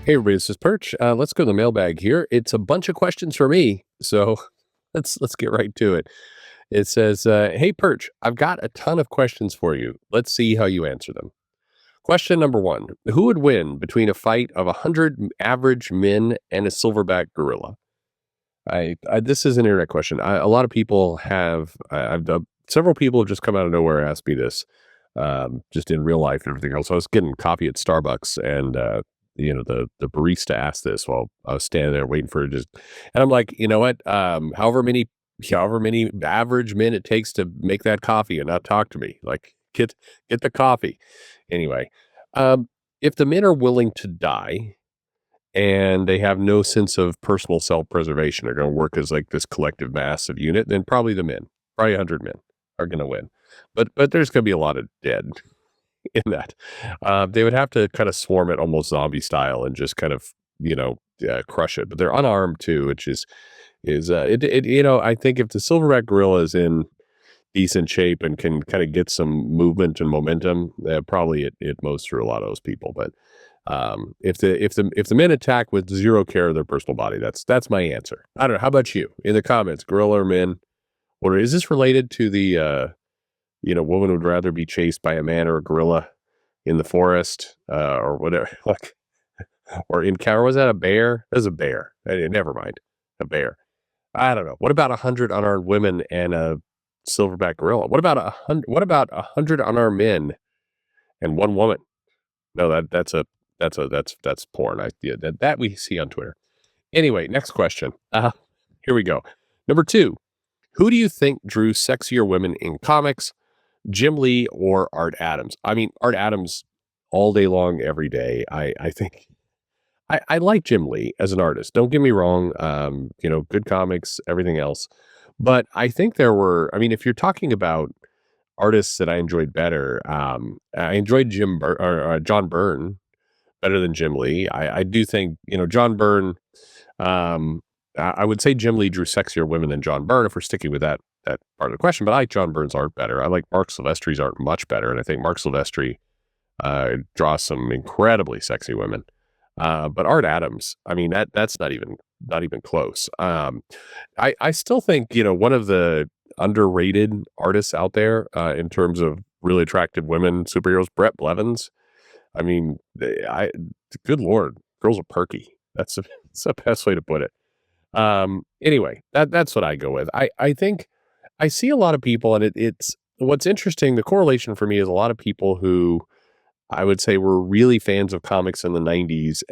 Hey, everybody, this is Perch. Let's go to the mailbag here. It's a bunch of questions for me, so let's get right to it. It says, "Hey, Perch, I've got a ton of questions for you. Let's see how you answer them." Question number one: Who would win between a fight of 100 average men and a silverback gorilla? This is an internet question. A lot of people have. I've done, several people have just come out of nowhere and asked me this, just in real life and everything else. I was getting coffee at Starbucks, and the barista asked this while I was standing there waiting for it. And I'm like, you know what? However many average men it takes to make that coffee and not talk to me, like get the coffee anyway. Um, if the men are willing to die and they have no sense of personal self-preservation, they're going to work as like this collective massive unit, then probably the men, probably 100 men are going to win. But there's going to be a lot of dead in that. They would have to kind of swarm it almost zombie style and just kind of, crush it. But they're unarmed too, which is I think if the silverback gorilla is in decent shape and can kind of get some movement and momentum, probably it mows through a lot of those people. But if the men attack with zero care of their personal body, that's my answer. I don't know. How about you? In the comments, gorilla or men? Or is this related to the woman would rather be chased by a man or a gorilla in the forest, or whatever, like, or encounter, was that a bear? That was a bear. Never mind. A bear. I don't know. What about 100 unarmed women and a silverback gorilla? What about 100 unarmed men and one woman? No, that's porn. That we see on Twitter. Anyway, next question. Here we go. Number two. Who do you think drew sexier women in comics? Jim Lee or Art Adams? I mean, Art Adams all day long, every day. I think I like Jim Lee as an artist. Don't get me wrong. Good comics, everything else. But I think I mean, if you're talking about artists that I enjoyed better, I enjoyed John Byrne better than Jim Lee. I do think, John Byrne, I would say Jim Lee drew sexier women than John Byrne if we're sticking with that part of the question. But I like John Byrne's art better. I like Mark Silvestri's art much better, and I think Mark Silvestri draws some incredibly sexy women. But Art Adams, I mean, that's not even close. I still think, one of the underrated artists out there in terms of really attractive women superheroes, Brett Blevins. I mean, good Lord, girls are perky. That's the best way to put it. Anyway, that's what I go with. I think I see a lot of people, and it's what's interesting. The correlation for me is a lot of people who I would say were really fans of comics in the 90s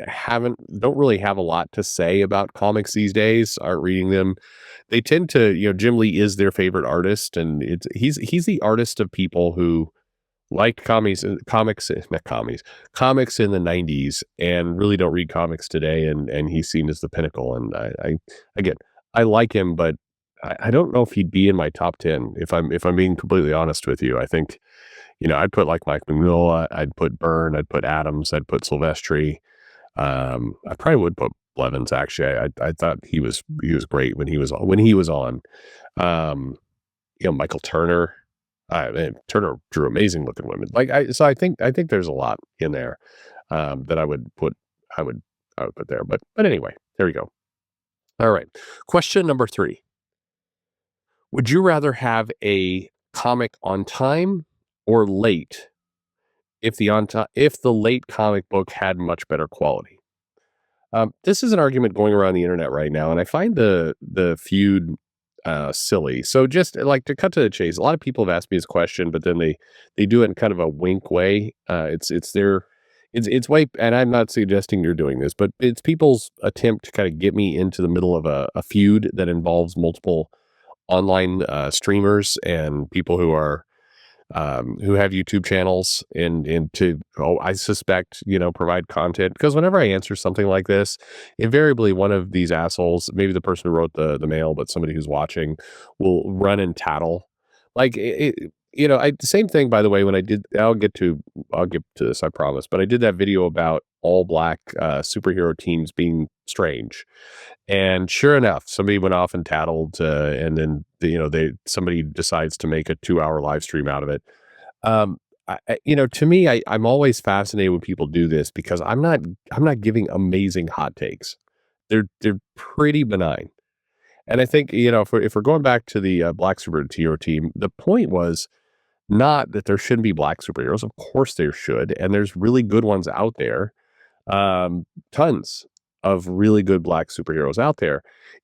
don't really have a lot to say about comics these days, aren't reading them. They tend to, Jim Lee is their favorite artist, and he's the artist of people who liked comics in the 90s and really don't read comics today, and he's seen as the pinnacle. And again, I like him, but I don't know if he'd be in my top 10 if I'm being completely honest with you. I think, I'd put like Mike Mignola, I'd put Byrne, I'd put Adams, I'd put Silvestri. I probably would put Blevins, actually. I thought he was great when he was on. Michael Turner. Man, Turner drew amazing looking women. So I think there's a lot in there that I would put there. But anyway, there we go. All right. Question number 3. Would you rather have a comic on time or late if the late comic book had much better quality? This is an argument going around the internet right now, and I find the feud silly. So just like to cut to the chase, a lot of people have asked me this question, but then they do it in kind of a wink way. It's way, and I'm not suggesting you're doing this, but it's people's attempt to kind of get me into the middle of a feud that involves multiple online streamers and people who have YouTube channels and to, I suspect, provide content. Because whenever I answer something like this, invariably one of these assholes, maybe the person who wrote the mail, but somebody who's watching, will run and tattle. Like the same thing, by the way, when I'll get to this, I promise. But I did that video about all black superhero teams being strange. And sure enough, somebody went off and tattled, and then somebody decides to make a 2-hour live stream out of it. To me, I'm always fascinated when people do this because I'm not giving amazing hot takes. They're pretty benign. And I think, if we're going back to the Black Superhero team, the point was not that there shouldn't be black superheroes. Of course there should. And there's really good ones out there. Tons of really good black superheroes out there.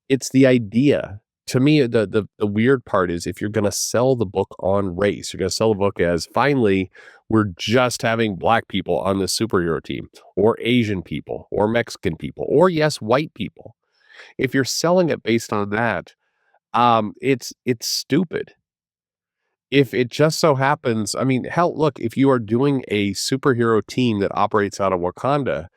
It's the idea. To me, the weird part is if you're going to sell the book on race, you're going to sell the book as finally we're just having black people on the superhero team, or Asian people, or Mexican people, or yes, white people. If you're selling it based on that, it's stupid. If it just so happens, I mean, hell, look, if you are doing a superhero team that operates out of Wakanda,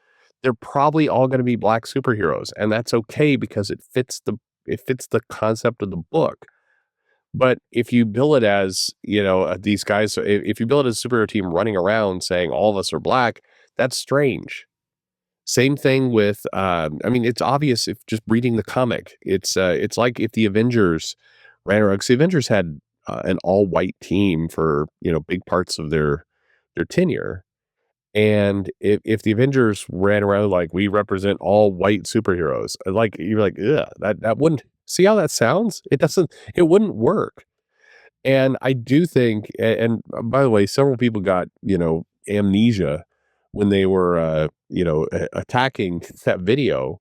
they're probably all going to be black superheroes, and that's okay because it fits the concept of the book. But if you bill it as, these guys, so if you bill it as a superhero team running around saying all of us are black, that's strange. Same thing with, I mean, it's obvious if just reading the comic, it's like if the Avengers ran around, 'cause the Avengers had an all white team for, big parts of their tenure. And if the Avengers ran around like we represent all white superheroes, like you're like, yeah, that wouldn't see how that sounds. It wouldn't work. And I do think, and by the way, several people got, amnesia when they were, attacking that video,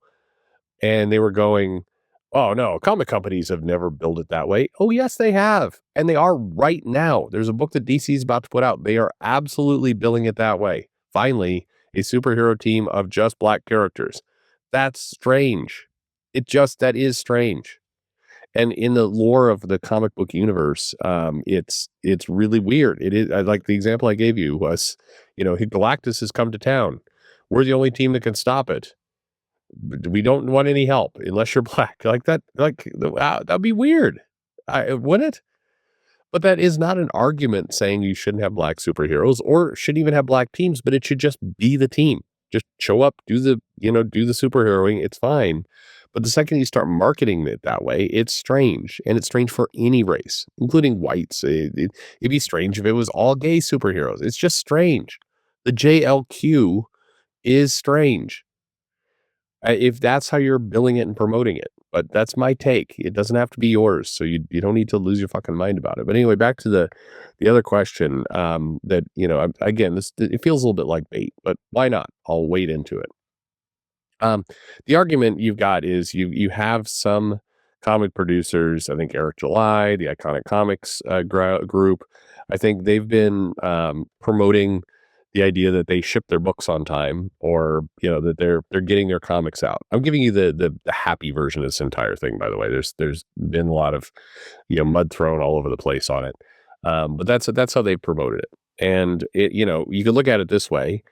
and they were going, oh no, comic companies have never built it that way. Oh, yes, they have. And they are right now. There's a book that DC is about to put out. They are absolutely billing it that way. Finally, a superhero team of just black characters. That's strange. That is strange. And in the lore of the comic book universe, it's really weird. It is like the example I gave you was, Galactus has come to town. We're the only team that can stop it. We don't want any help unless you're black. Like that, wow, that'd be weird. Wouldn't it? But that is not an argument saying you shouldn't have black superheroes or shouldn't even have black teams, but it should just be the team. Just show up, do the superheroing. It's fine. But the second you start marketing it that way, it's strange. And it's strange for any race, including whites. It'd be strange if it was all gay superheroes. It's just strange. The JLQ is strange. If that's how you're billing it and promoting it. But that's my take. It doesn't have to be yours, so you don't need to lose your fucking mind about it. But anyway, back to the other question. That again, it feels a little bit like bait, but why not? I'll wade into it. The argument you've got is you have some comic producers. I think Eric July, the Iconic Comics group. I think they've been promoting the idea that they ship their books on time, or that they're getting their comics out. I'm giving you the happy version of this entire thing, by the way. There's been a lot of mud thrown all over the place on it, but that's how they promoted it. And you could look at it this way: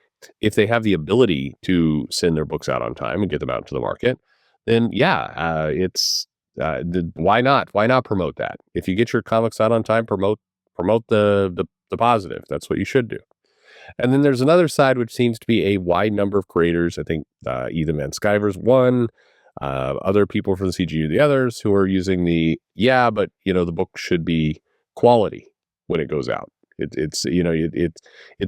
if they have the ability to send their books out on time and get them out to the market, then yeah, it's why not? Why not promote that? If you get your comics out on time, promote the positive. That's what you should do. And then there's another side, which seems to be a wide number of creators. I think Ethan Van Sciver's one, other people from the CGU, the others, who are using but the book should be quality when it goes out. It's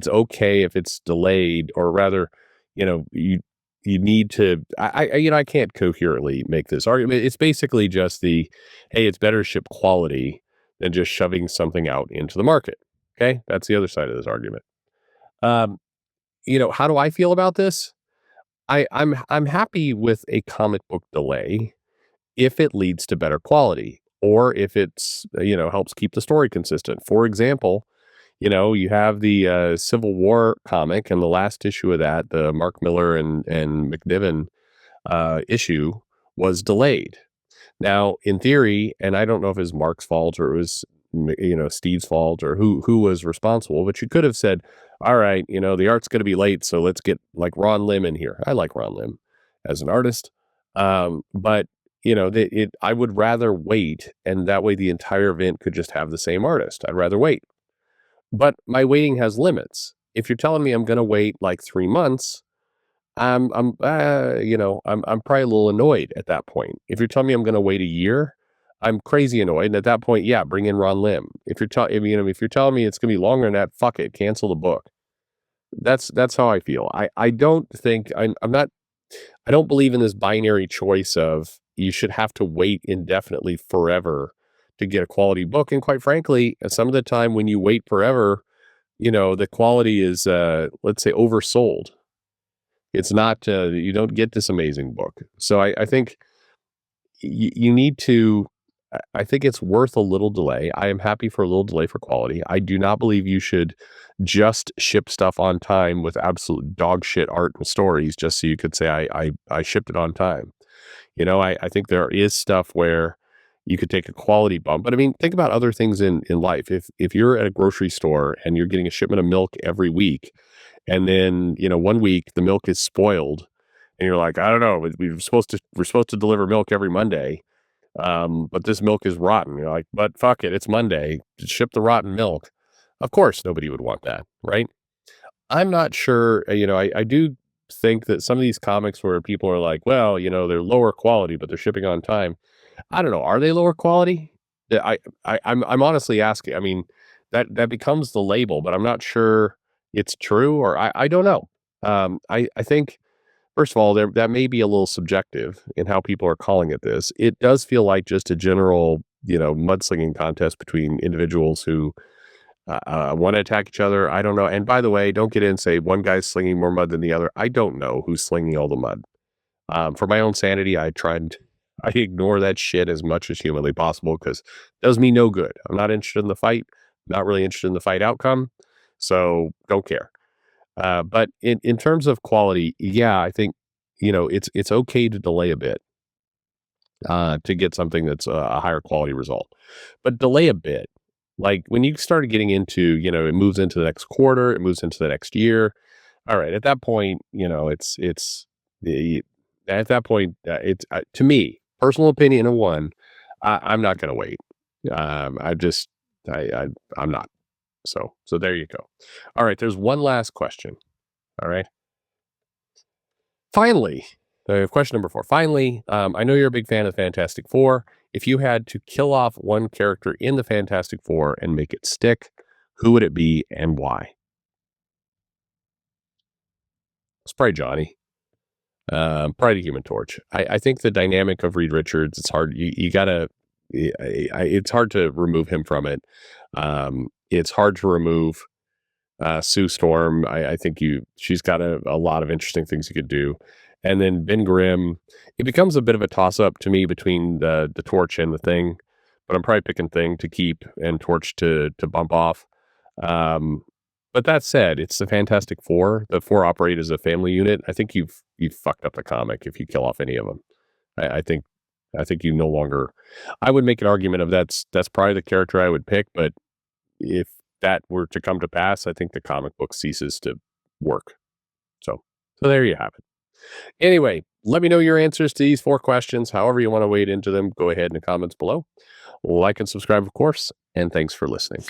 okay if it's delayed, or rather, you need to. I can't coherently make this argument. It's basically just hey, it's better to ship quality than just shoving something out into the market. Okay, that's the other side of this argument. Um, how do I feel about this? I'm happy with a comic book delay if it leads to better quality, or if it's helps keep the story consistent. For example, you have the Civil War comic, and the last issue of that, the Mark Miller and McNiven issue, was delayed. Now, in theory, and I don't know if it was Mark's fault or it was Steve's fault, or who was responsible, but you could have said, all right, the art's going to be late, so let's get like Ron Lim in here. I like Ron Lim as an artist, but I would rather wait, and that way the entire event could just have the same artist. I'd rather wait, but my waiting has limits. If you're telling me I'm going to wait like 3 months, I'm probably a little annoyed at that point. If you're telling me I'm going to wait a year, I'm crazy annoyed. And at that point, yeah, bring in Ron Lim. If you're if you're telling me it's gonna be longer than that, fuck it, cancel the book. That's how I feel. I don't think I'm not I don't believe in this binary choice of you should have to wait indefinitely forever to get a quality book. And quite frankly, some of the time when you wait forever, the quality is, let's say, oversold. It's not, you don't get this amazing book. So I think you need to, I think it's worth a little delay. I am happy for a little delay for quality. I do not believe you should just ship stuff on time with absolute dog shit art and stories just so you could say, I shipped it on time. I think there is stuff where you could take a quality bump. But I mean, think about other things in life. If you're at a grocery store and you're getting a shipment of milk every week, and then, one week the milk is spoiled, and you're like, I don't know, we're supposed to deliver milk every Monday. But this milk is rotten. You're like, but fuck it, it's Monday. Just ship the rotten milk. Of course, nobody would want that, right? I'm not sure. I do think that some of these comics where people are like, well, they're lower quality, but they're shipping on time. I don't know. Are they lower quality? I'm honestly asking. I mean, that becomes the label, but I'm not sure it's true, or I don't know. I think first of all, that may be a little subjective in how people are calling it this. It does feel like just a general, mudslinging contest between individuals who want to attack each other. I don't know. And by the way, don't get in and say one guy's slinging more mud than the other. I don't know who's slinging all the mud. For my own sanity, I ignore that shit as much as humanly possible because it does me no good. I'm not interested in the fight. Not really interested in the fight outcome. So don't care. But in terms of quality, yeah, I think, it's okay to delay a bit to get something that's a higher quality result. But delay a bit. Like when you start getting into, it moves into the next quarter, it moves into the next year. All right, at that point, the at that point, it's to me, personal opinion of one, I'm not going to wait. I just, I'm not. So there you go. All right, there's one last question. All right. Finally, question number 4. Finally, I know you're a big fan of Fantastic Four. If you had to kill off one character in the Fantastic Four and make it stick, who would it be and why? It's probably Johnny. Probably the Human Torch. I think the dynamic of Reed Richards, it's hard. You gotta. It's hard to remove him from it. It's hard to remove Sue Storm. I think she's got a lot of interesting things you could do. And then Ben Grimm, it becomes a bit of a toss up to me between the Torch and the Thing, but I'm probably picking Thing to keep and Torch to bump off. Um, but that said, it's the Fantastic Four. The four operate as a family unit. I think you've fucked up the comic if you kill off any of them. I think you no longer. I would make an argument of that's probably the character I would pick, but if that were to come to pass, I think the comic book ceases to work. So there you have it. Anyway, let me know your answers to these 4 questions. However you want to wade into them, go ahead in the comments below. Like and subscribe, of course, and thanks for listening.